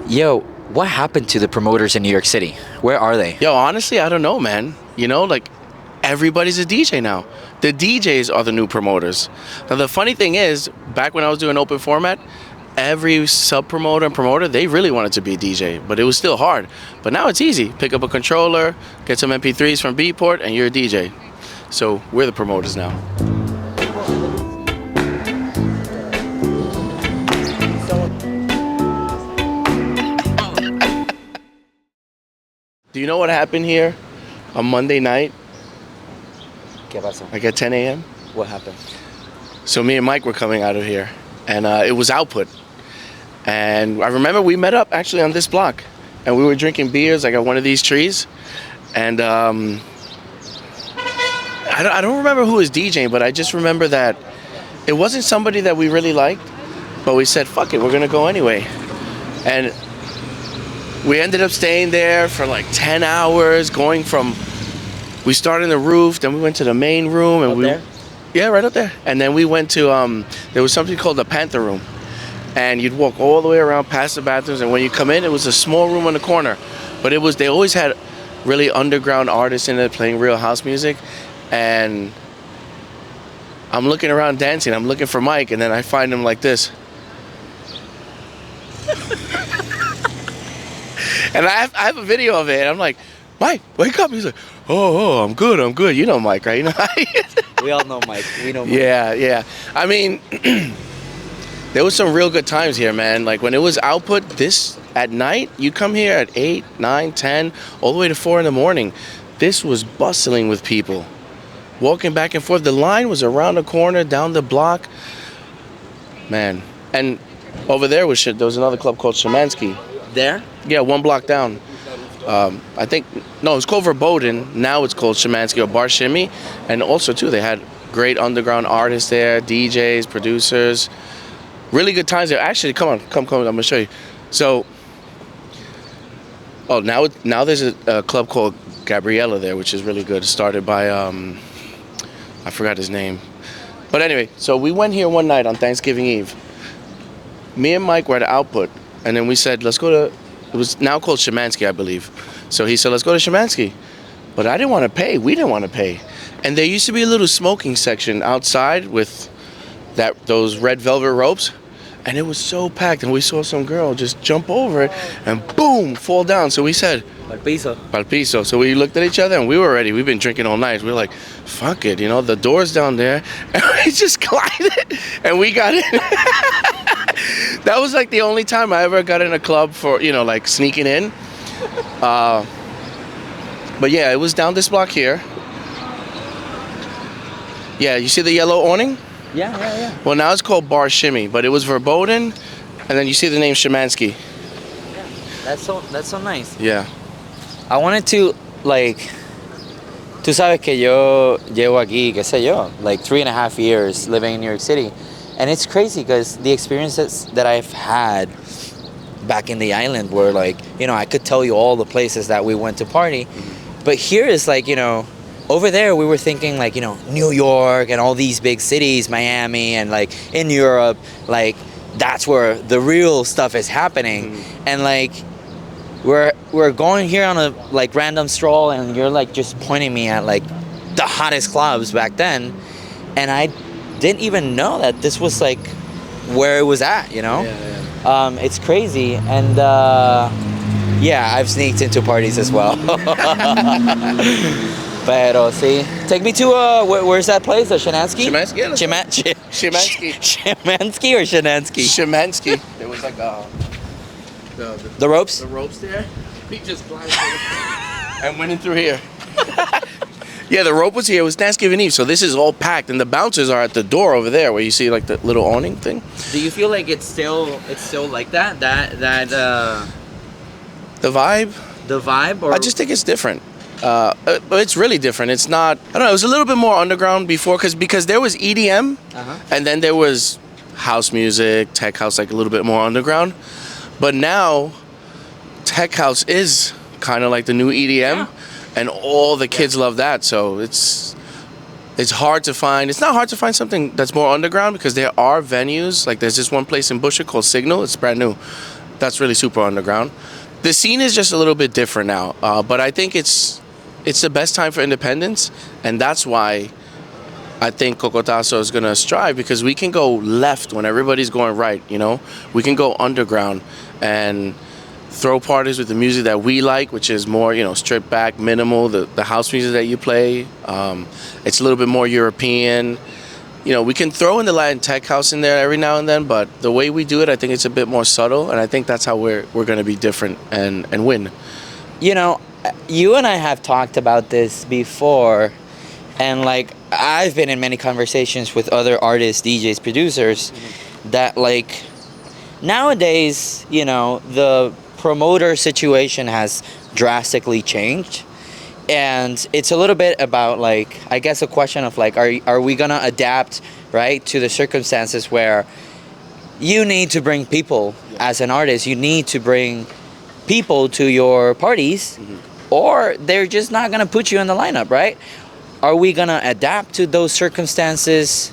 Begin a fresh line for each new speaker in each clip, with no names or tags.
Yo, what happened to the promoters in New York City? Where are they?
Yo, honestly, I don't know, man. Like everybody's a DJ now. The DJs are the new promoters. Now, the funny thing is, back when I was doing open format, every sub promoter and promoter, they really wanted to be a DJ, but it was still hard. But now it's easy. Pick up a controller, get some MP3s from Beatport, and you're a DJ. So we're the promoters now. Do you know what happened here on Monday night?
¿Qué pasó?
Like at 10 a.m.?
What happened?
So me and Mike were coming out of here, and it was Output. And I remember we met up actually on this block, and we were drinking beers like at one of these trees. And I don't remember who was DJing, but I just remember that it wasn't somebody that we really liked, but we said, fuck it, we're gonna go anyway. And we ended up staying there for like 10 hours, we started in the roof, then we went to the main room. And
there?
Yeah, right up there. And then we went to, there was something called the Panther Room. And you'd walk all the way around past the bathrooms, and when you come in, it was a small room in the corner. But they always had really underground artists in it playing real house music. And I'm looking around dancing, I'm looking for Mike, and then I find him like this. And I have a video of it, and I'm like, Mike, wake up. He's like, oh, I'm good. You know Mike, right? You know.
We all know Mike. We know Mike.
Yeah. I mean, there was some real good times here, man. Like when it was Output, this at night, you come here at 8, 9, 10, all the way to 4 in the morning. This was bustling with people. Walking back and forth. The line was around the corner, down the block. Man. And over there was another club called Shemansky.
There?
Yeah, 1 block down. I think, no, it was called Verboten. Now it's called Shemansky or Bar Shimmy. And also, too, they had great underground artists there, DJs, producers. Really good times there. Actually, come on, I'm going to show you. So, now there's a club called Gabriella there, which is really good. It's started by, I forgot his name. But anyway, so we went here one night on Thanksgiving Eve. Me and Mike were at Output. And then we said, let's go to, it was now called Shemansky, I believe. So he said, let's go to Shemansky. But I didn't want to pay. We didn't want to pay. And there used to be a little smoking section outside with those red velvet ropes. And it was so packed. And we saw some girl just jump over it and boom, fall down. So we said, Pal piso. So we looked at each other and we were ready. We've been drinking all night. We were like, fuck it. The door's down there. And we just glided and we got in. That was like the only time I ever got in a club for, like sneaking in. But yeah, it was down this block here. Yeah, you see the yellow awning?
Yeah.
Well, now it's called Bar Shimmy, but it was Verboten, and then you see the name Shemansky.
Yeah, that's so nice.
Yeah.
I wanted to, tú sabes que yo llevo aquí, qué sé yo, like 3.5 years living in New York City. And it's crazy because the experiences that I've had back in the island were I could tell you all the places that we went to party. Mm-hmm. But here is over there we were thinking New York and all these big cities, Miami and in Europe, that's where the real stuff is happening. Mm-hmm. And we're going here on a random stroll and you're just pointing me at the hottest clubs back then. And I didn't even know that this was where it was at,
Yeah.
It's crazy. And yeah, I've sneaked into parties as well. Pero sí. Take me to where's that place? The Shemansky?
Shemansky, yeah.
Shemansky. Shemansky or Shemansky?
Shemansky. There was
the ropes?
The ropes there. We just glided and went in through here. Yeah, the rope was here. It was Thanksgiving Eve, so this is all packed, and the bouncers are at the door over there, where you see the little awning thing.
Do you feel like it's still like that?
The vibe?
The vibe, or
I just think it's different. It's really different. It's not. I don't know. It was a little bit more underground before, because there was EDM, and then there was house music, tech house, a little bit more underground. But now, tech house is kind of like the new EDM. Yeah. And all the kids love that, so it's hard to find. It's not hard to find something that's more underground because there are venues. There's this one place in Busher called Signal. It's brand new, That's really super underground. The scene is just a little bit different now, but I think it's the best time for independence, and that's why I think Cocotaso is gonna strive, because we can go left when everybody's going right. You know, we can go underground and throw parties with the music that we like, which is more, you know, stripped back, minimal. The house music that you play, it's a little bit more European. You know, we can throw in the Latin tech house in there every now and then, but the way we do it, I think it's a bit more subtle, and I think that's how we're gonna be different and win.
You know, you and I have talked about this before, and like I've been in many conversations with other artists, DJs, producers, that like nowadays, you know, the promoter situation has drastically changed. And it's a little bit about like, I guess, a question of like, are we gonna adapt, right, to the circumstances where you need to bring people as an artist, you need to bring people to your parties, or they're just not gonna put you in the lineup, right? Are we gonna adapt to those circumstances,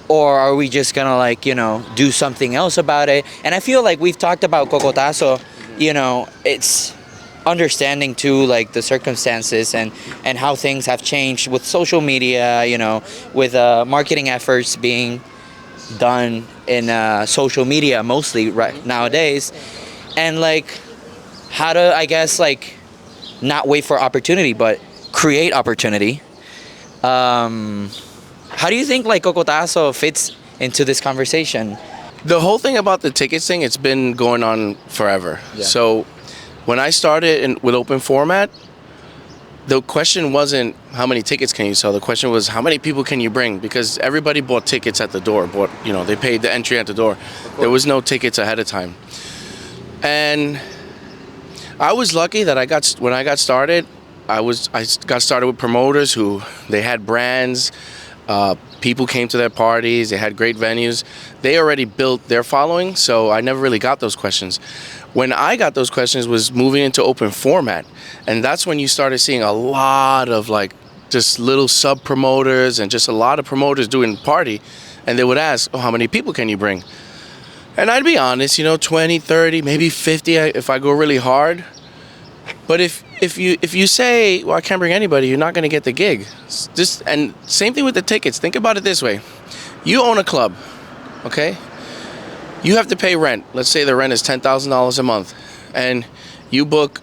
or are we just gonna like, you know, do something else about it? And I feel like we've talked about Cocotaso, you know, it's understanding too like the circumstances and how things have changed with social media, you know, with marketing efforts being done in social media mostly right nowadays, and like how to, I guess, like not wait for opportunity but create opportunity. How do you think like Cocotaso fits into this conversation?
The whole thing about the tickets thing, it's been going on forever.
Yeah.
So when I started with open format, the question wasn't how many tickets can you sell. The question was how many people can you bring, because everybody bought tickets at the door. You know, they paid the entry at the door. There was no tickets ahead of time. And I was lucky that when I got started, I got started with promoters who they had brands. People came to their parties. They had great venues. They already built their following, so I never really got those questions. When I got those questions was moving into open format, and that's when you started seeing a lot of like just little sub promoters and just a lot of promoters doing party, and they would ask, "Oh, how many people can you bring?" And I'd be honest, you know, 20, 30, maybe 50 if I go really hard. But if you say, well, I can't bring anybody, you're not going to get the gig. And same thing with the tickets. Think about it this way. You own a club, okay? You have to pay rent. Let's say the rent is $10,000 a month. And you book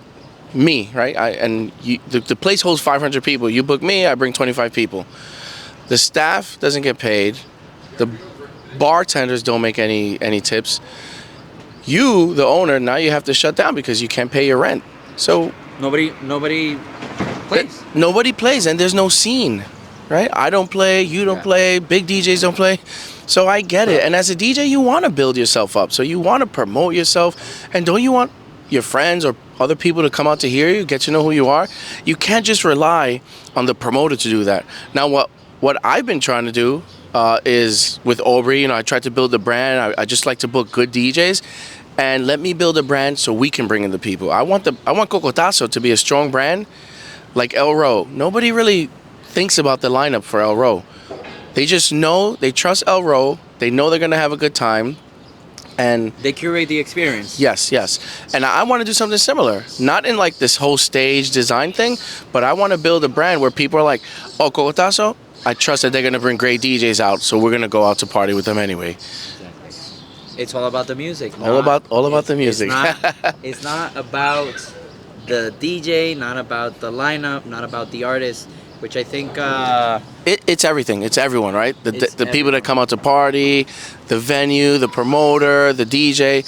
me, right? The place holds 500 people. You book me, I bring 25 people. The staff doesn't get paid. The bartenders don't make any tips. You, the owner, now you have to shut down because you can't pay your rent. So
Nobody plays.
Nobody plays, and there's no scene, right? I don't play, you don't play, big DJs don't play. So I get it. And as a DJ, you want to build yourself up. So you want to promote yourself. And don't you want your friends or other people to come out to hear you, get to know who you are? You can't just rely on the promoter to do that. Now, what I've been trying to do is with Aubrey, you know, I tried to build a brand. I just like to book good DJs. And let me build a brand so we can bring in the people. I want Cocotaso to be a strong brand like El Ro. Nobody really thinks about the lineup for El Ro. They just know, they trust El Ro. They know they're going to have a good time. And
they curate the experience.
Yes. And I want to do something similar. Not in like this whole stage design thing, but I want to build a brand where people are like, oh, Cocotaso, I trust that they're going to bring great DJs out, so we're going to go out to party with them anyway.
It's all about the music.
All about the music.
It's not about the DJ, not about the lineup, not about the artist, which I think
it's everything. It's everyone, right? The
everyone.
People that come out to party, the venue, the promoter, the DJ.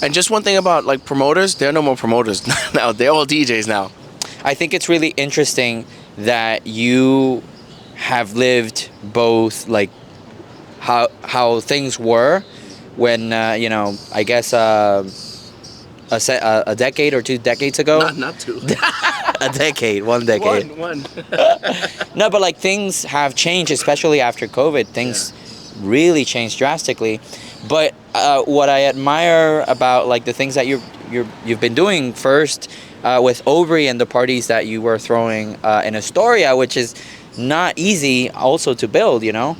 And just one thing about like promoters, there are no more promoters now. They're all DJs now.
I think it's really interesting that you have lived both, like how things were when you know, I guess a decade or 2 decades ago.
Not two.
A decade, 1 decade.
One.
No, but like things have changed, especially after COVID. Things really changed drastically. But what I admire about like the things that you've been doing first with Aubrey and the parties that you were throwing in Astoria, which is not easy also to build, you know.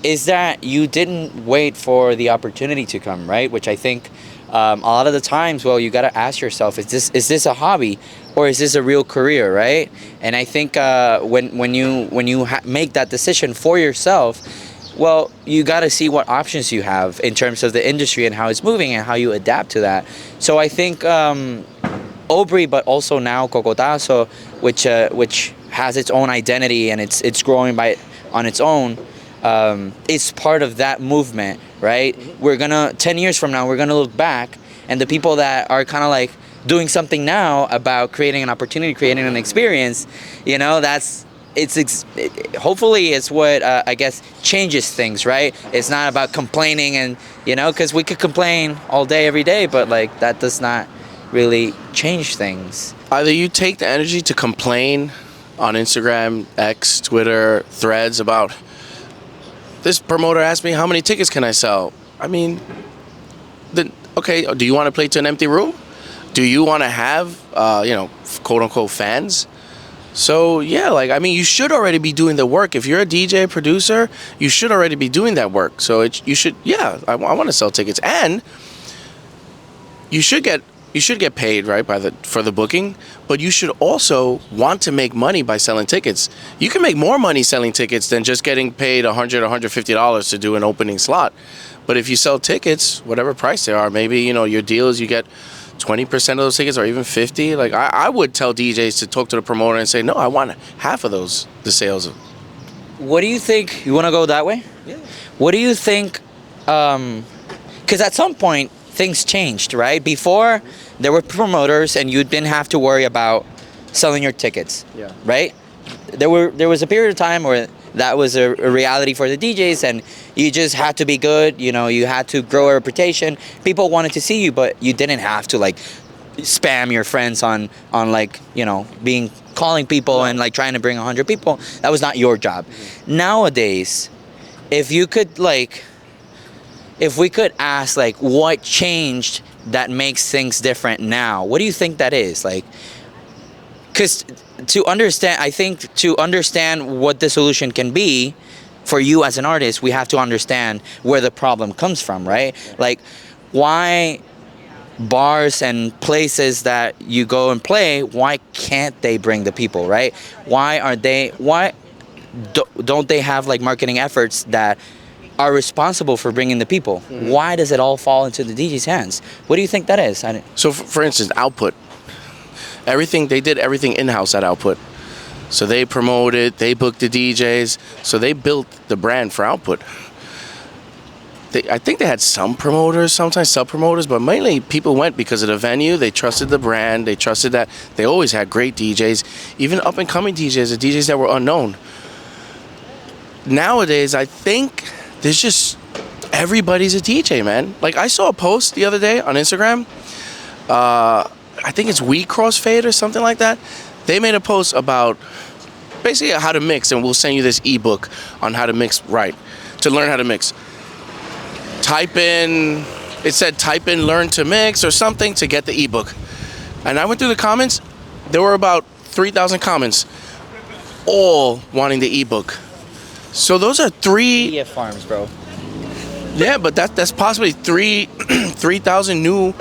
Is that you didn't wait for the opportunity to come, right? Which I think A lot of the times, well, you got to ask yourself, is this a hobby or is this a real career, right? And I think when you make that decision for yourself, well, you got to see what options you have in terms of the industry and how it's moving and how you adapt to that. So I think Aubrey, but also now Cocotaso, which has its own identity and it's growing on its own, is part of that movement, right? We're gonna 10 years from now, we're gonna look back, and the people that are kind of like doing something now about creating an opportunity, creating an experience, hopefully it's what I guess changes things, right? It's not about complaining and because we could complain all day every day, but like that does not really change things.
Either you take the energy to complain on Instagram, X, Twitter, Threads about this promoter asked me how many tickets can I sell. I mean, then okay, do you want to play to an empty room? Do you want to have quote unquote fans? So yeah, like I mean, you should already be doing the work. If you're a DJ producer, you should already be doing that work. So you should, I want to sell tickets, and you should get paid, right, for the booking, but you should also want to make money by selling tickets. You can make more money selling tickets than just getting paid $100, $150 to do an opening slot. But if you sell tickets, whatever price they are, maybe your deal is you get 20% of those tickets, or even 50. Like I would tell DJs to talk to the promoter and say, no, I want half of the sales.
What do you think? You want to go that way?
Yeah.
What do you think? Because at some point things changed, right? Before there were promoters and you didn't have to worry about selling your tickets.
Yeah.
Right? There was a period of time where that was a reality for the DJs, and you just had to be good. You had to grow a reputation. People wanted to see you, but you didn't have to like spam your friends on like calling people and like trying to bring 100 people. That was not your job. Nowadays, if we could ask like what changed that makes things different now, what do you think that is? Like, because to understand what the solution can be for you as an artist, we have to understand where the problem comes from, right? Like, why bars and places that you go and play, why can't they bring the people, right? Why don't they have like marketing efforts that are responsible for bringing the people? Mm-hmm. Why does it all fall into the DJ's hands? What do you think that is?
So for instance, Output, they did everything in-house at Output. So they promoted, they booked the DJs, so they built the brand for Output. I think they had some promoters, sometimes sub-promoters, but mainly people went because of the venue. They trusted the brand. They trusted that they always had great DJs, even up-and-coming DJs, the DJs that were unknown. Nowadays, I think there's just everybody's a DJ, man. Like, I saw a post the other day on Instagram. I think it's We Crossfade or something like that. They made a post about basically how to mix, and we'll send you this ebook on how to mix right, to learn how to mix. Type in learn to mix or something to get the ebook. And I went through the comments. There were about 3,000 comments, all wanting the ebook. So those are
media farms, bro.
Yeah, but that's possibly 3,000 new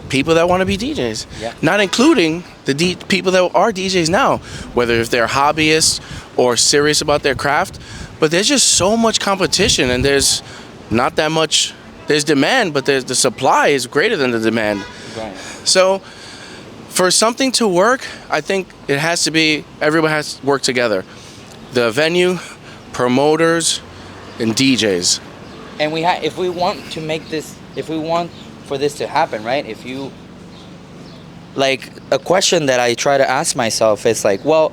people that want to be DJs.
Yeah.
Not including the people that are DJs now, whether if they're hobbyists or serious about their craft. But there's just so much competition, and there's not that much. There's demand, but the supply is greater than the demand.
Right.
So for something to work, I think it has to be, everyone has to work together. The venue, promoters, and DJs.
And if we want for this to happen, right? Like, a question that I try to ask myself is like, well,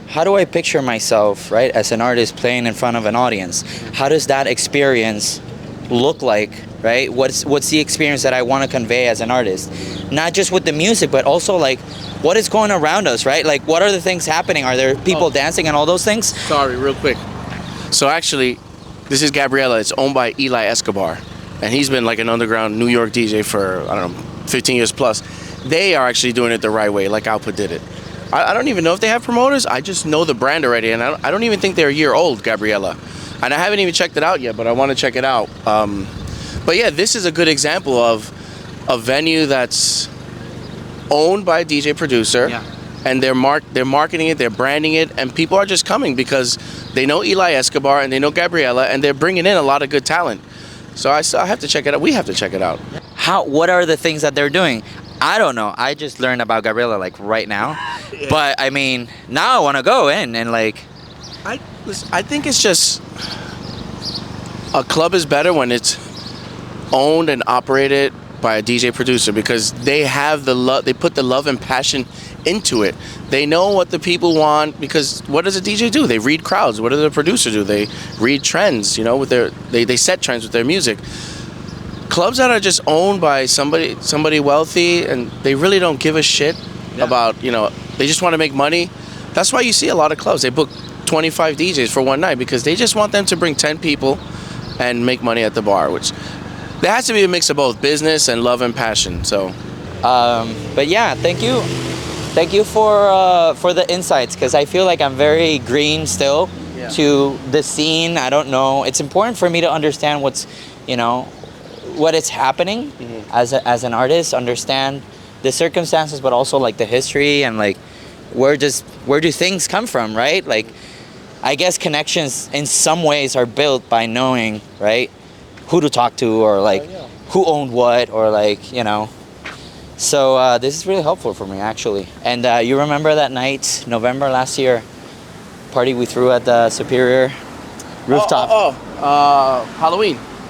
how do I picture myself, right, as an artist playing in front of an audience? How does that experience look like, right? What's the experience that I want to convey as an artist? Not just with the music, but also like what is going around us, right? Like, what are the things happening? Are there people dancing and all those things?
Sorry, real quick. So actually, this is Gabriella. It's owned by Eli Escobar, and he's been like an underground New York DJ for, I don't know, 15 years plus. They are actually doing it the right way, like Output did it. I don't even know if they have promoters. I just know the brand already, and I don't even think they're a year old, Gabriella. And I haven't even checked it out yet, but I want to check it out. But yeah, this is a good example of a venue that's owned by a DJ producer.
Yeah.
And they're marketing it, they're branding it, and people are just coming because they know Eli Escobar and they know Gabriella, and they're bringing in a lot of good talent. So I have to check it out. We have to check it out.
What are the things that they're doing? I don't know. I just learned about Gabriella like right now.
Yeah.
But I mean, now I want to go in and like.
I think it's just a club is better when it's owned and operated by a DJ producer, because they have the love, they put the love and passion into it. They know what the people want, because what does a DJ do? They read crowds. What does the producer do? They read trends, you know, with they set trends with their music. Clubs that are just owned by somebody wealthy, and they really don't give a shit about, you know, they just want to make money. That's why you see a lot of clubs, they book 25 DJs for one night, because they just want them to bring 10 people and make money at the bar, which there has to be a mix of both business and love and passion. So
but yeah, thank you for the insights, because I feel like I'm very green still to the scene. I don't know, it's important for me to understand what's, you know, what is happening as an artist, understand the circumstances, but also like the history and like where do things come from, right? Like, I guess connections in some ways are built by knowing, right, who to talk to, or like who owned what, or like, you know. So this is really helpful for me, actually. And you remember that night, November last year, party we threw at the Superior rooftop?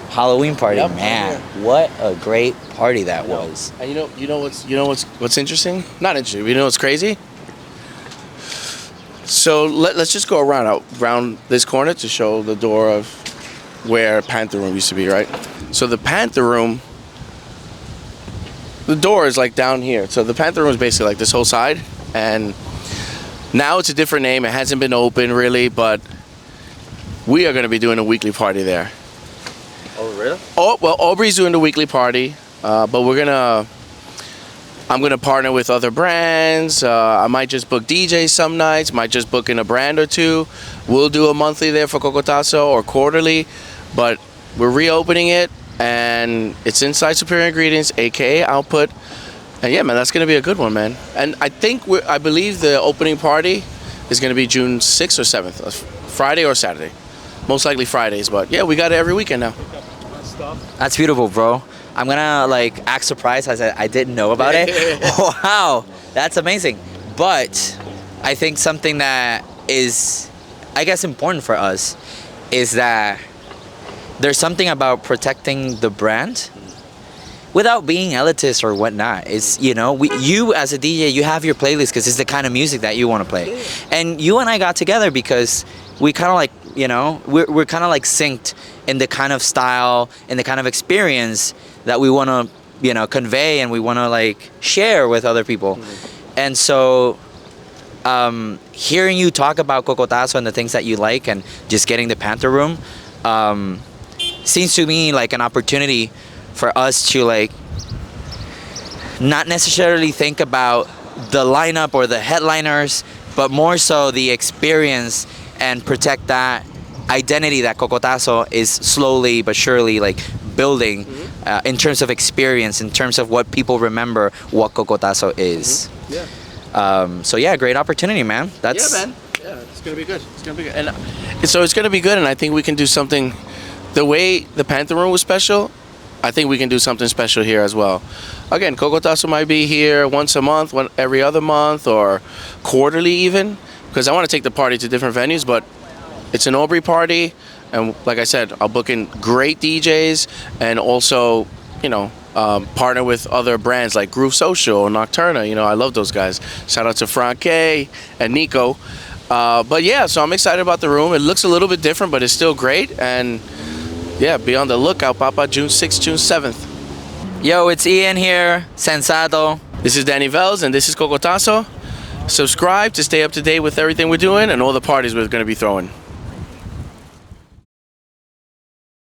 Halloween party,
Yep,
man! What a great party that was.
And you know what's interesting? Not interesting. You know what's crazy? So let's just go around this corner to show the door of where Panther Room used to be, right? So the Panther Room, the door is like down here. So the Panther Room is basically like this whole side, and now it's a different name. It hasn't been open really, but we are going to be doing a weekly party there.
Oh, really?
Oh, well, Aubrey's doing the weekly party, but I'm gonna partner with other brands. I might just book DJs some nights, might just book in a brand or two. We'll do a monthly there for Cocotaso, or quarterly, but we're reopening it, and it's inside Superior Ingredients, aka Output. And yeah, man, that's gonna be a good one, man. And I believe the opening party is gonna be June 6th or 7th, Friday or Saturday. Most likely Fridays, but yeah, we got it every weekend now.
That's beautiful, bro. I'm gonna like act surprised as I didn't know about it. Wow, that's amazing. But I think something that is, I guess, important for us is that there's something about protecting the brand without being elitist or whatnot. It's, you know, you as a DJ, you have your playlist because it's the kind of music that you want to play. And you and I got together because we kind of like, you know, we're kind of like synced in the kind of style and the kind of experience that we want to, you know, convey, and we want to like share with other people. And so hearing you talk about Cocotaso and the things that you like, and just getting the Panther Room seems to me like an opportunity for us to like not necessarily think about the lineup or the headliners, but more so the experience, and protect that identity that Cocotaso is slowly but surely like building in terms of experience, in terms of what people remember what Cocotaso is. So yeah, great opportunity, man. That's
yeah, man. Yeah, it's gonna be good. It's gonna be good, and so it's gonna be good. And I think we can do something. The way the Panther Room was special, I think we can do something special here as well. Again, Cocotaso might be here once a month, every other month, or quarterly even, because I want to take the party to different venues. But it's an Aubrey party, and like I said, I'll book in great DJs, and also, you know, partner with other brands like Groove Social, Nocturna. You know, I love those guys. Shout out to Franque and Nico. But yeah, so I'm excited about the room. It looks a little bit different, but it's still great. And yeah, be on the lookout, Papa. June 6th, June 7th.
Yo, it's Ian here, Sensato.
This is Danny Vels, and this is Cocotaso. Subscribe to stay up to date with everything we're doing and all the parties we're going to be throwing.